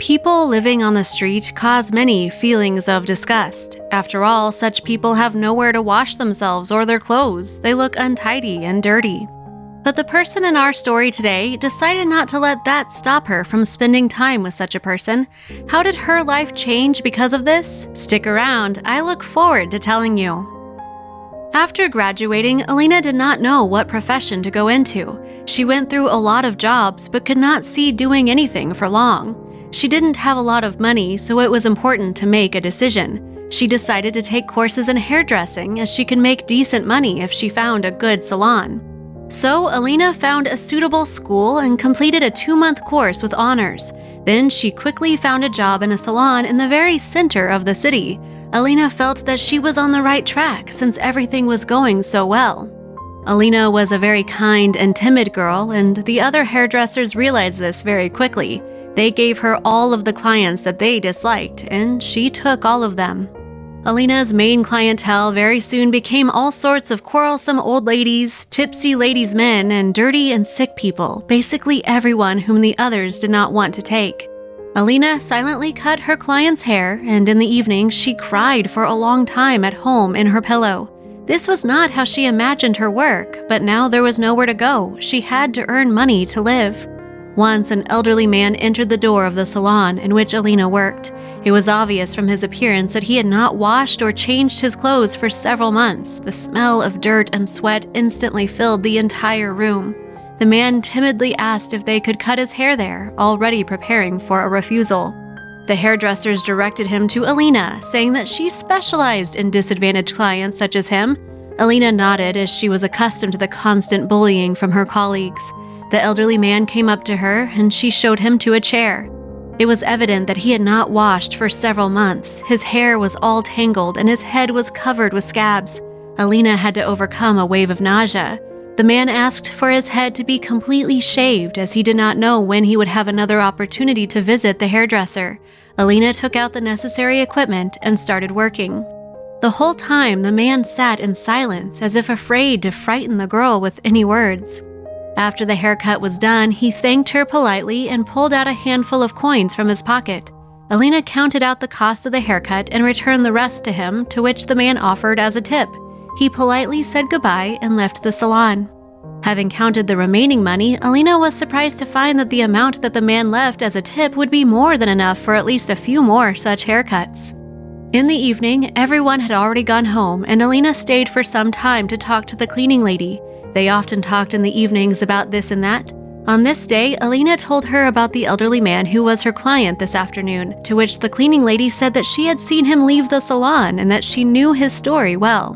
People living on the street cause many feelings of disgust. After all, such people have nowhere to wash themselves or their clothes. They look untidy and dirty. But the person in our story today decided not to let that stop her from spending time with such a person. How did her life change because of this? Stick around, I look forward to telling you. After graduating, Elena did not know what profession to go into. She went through a lot of jobs but could not see doing anything for long. She didn't have a lot of money, so it was important to make a decision. She decided to take courses in hairdressing as she could make decent money if she found a good salon. So Elena found a suitable school and completed a 2-month course with honors. Then she quickly found a job in a salon in the very center of the city. Elena felt that she was on the right track since everything was going so well. Elena was a very kind and timid girl, and the other hairdressers realized this very quickly. They gave her all of the clients that they disliked, and she took all of them. Elena's main clientele very soon became all sorts of quarrelsome old ladies, tipsy ladies' men, and dirty and sick people, basically everyone whom the others did not want to take. Elena silently cut her clients' hair, and in the evening she cried for a long time at home in her pillow. This was not how she imagined her work, but now there was nowhere to go. She had to earn money to live. Once an elderly man entered the door of the salon in which Elena worked. It was obvious from his appearance that he had not washed or changed his clothes for several months. The smell of dirt and sweat instantly filled the entire room. The man timidly asked if they could cut his hair there, already preparing for a refusal. The hairdressers directed him to Elena, saying that she specialized in disadvantaged clients such as him. Elena nodded as she was accustomed to the constant bullying from her colleagues. The elderly man came up to her and she showed him to a chair. It was evident that he had not washed for several months. His hair was all tangled and his head was covered with scabs. Elena had to overcome a wave of nausea. The man asked for his head to be completely shaved as he did not know when he would have another opportunity to visit the hairdresser. Elena took out the necessary equipment and started working. The whole time, the man sat in silence as if afraid to frighten the girl with any words. After the haircut was done, he thanked her politely and pulled out a handful of coins from his pocket. Elena counted out the cost of the haircut and returned the rest to him, to which the man offered as a tip. He politely said goodbye and left the salon. Having counted the remaining money, Elena was surprised to find that the amount that the man left as a tip would be more than enough for at least a few more such haircuts. In the evening, everyone had already gone home, and Elena stayed for some time to talk to the cleaning lady. They often talked in the evenings about this and that. On this day, Elena told her about the elderly man who was her client this afternoon, to which the cleaning lady said that she had seen him leave the salon and that she knew his story well.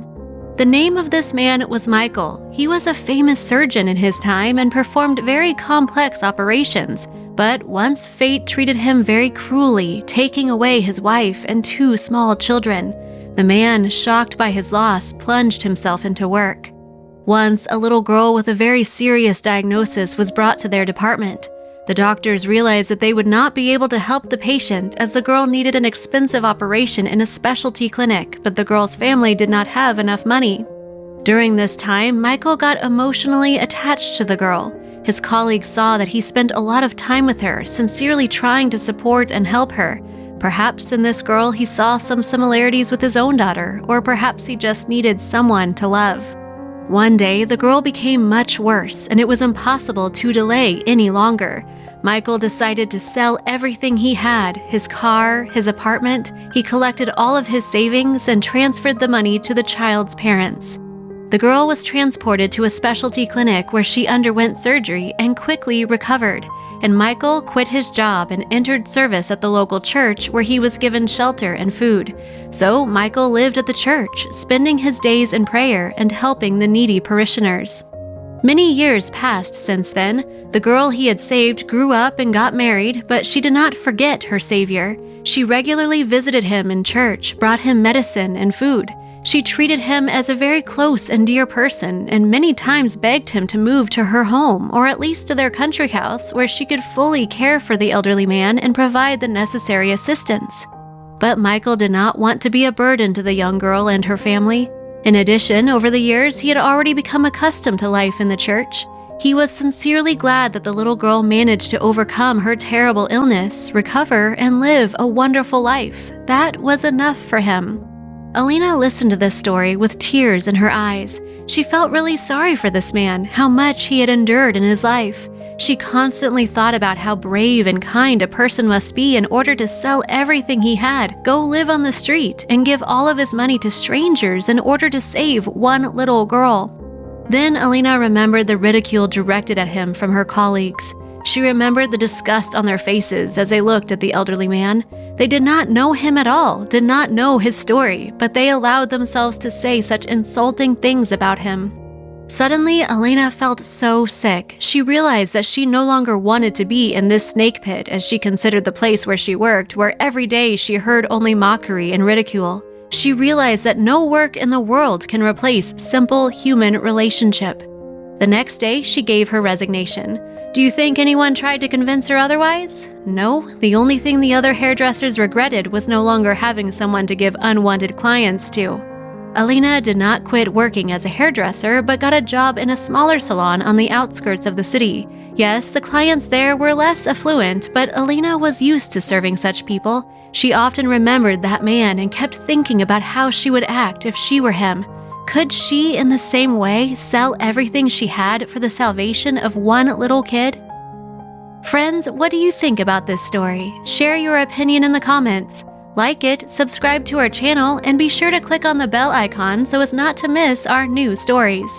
The name of this man was Michael. He was a famous surgeon in his time and performed very complex operations, but once fate treated him very cruelly, taking away his wife and 2 small children. The man, shocked by his loss, plunged himself into work. Once, a little girl with a very serious diagnosis was brought to their department. The doctors realized that they would not be able to help the patient as the girl needed an expensive operation in a specialty clinic, but the girl's family did not have enough money. During this time, Michael got emotionally attached to the girl. His colleagues saw that he spent a lot of time with her, sincerely trying to support and help her. Perhaps in this girl he saw some similarities with his own daughter, or perhaps he just needed someone to love. One day, the girl became much worse, and it was impossible to delay any longer. Michael decided to sell everything he had, his car, his apartment. He collected all of his savings and transferred the money to the child's parents. The girl was transported to a specialty clinic where she underwent surgery and quickly recovered, and Michael quit his job and entered service at the local church where he was given shelter and food. So Michael lived at the church, spending his days in prayer and helping the needy parishioners. Many years passed since then. The girl he had saved grew up and got married, but she did not forget her Savior. She regularly visited him in church, brought him medicine and food. She treated him as a very close and dear person, and many times begged him to move to her home, or at least to their country house, where she could fully care for the elderly man and provide the necessary assistance. But Michael did not want to be a burden to the young girl and her family. In addition, over the years, he had already become accustomed to life in the church. He was sincerely glad that the little girl managed to overcome her terrible illness, recover, and live a wonderful life. That was enough for him. Elena listened to this story with tears in her eyes. She felt really sorry for this man, how much he had endured in his life. She constantly thought about how brave and kind a person must be in order to sell everything he had, go live on the street, and give all of his money to strangers in order to save one little girl. Then Elena remembered the ridicule directed at him from her colleagues. She remembered the disgust on their faces as they looked at the elderly man. They did not know him at all, did not know his story, but they allowed themselves to say such insulting things about him. Suddenly, Elena felt so sick. She realized that she no longer wanted to be in this snake pit, as she considered the place where she worked, where every day she heard only mockery and ridicule. She realized that no work in the world can replace simple human relationship. The next day, she gave her resignation. Do you think anyone tried to convince her otherwise? No, the only thing the other hairdressers regretted was no longer having someone to give unwanted clients to. Elena did not quit working as a hairdresser, but got a job in a smaller salon on the outskirts of the city. Yes, the clients there were less affluent, but Elena was used to serving such people. She often remembered that man and kept thinking about how she would act if she were him. Could she, in the same way, sell everything she had for the salvation of one little kid? Friends, what do you think about this story? Share your opinion in the comments. Like it, subscribe to our channel, and be sure to click on the bell icon so as not to miss our new stories.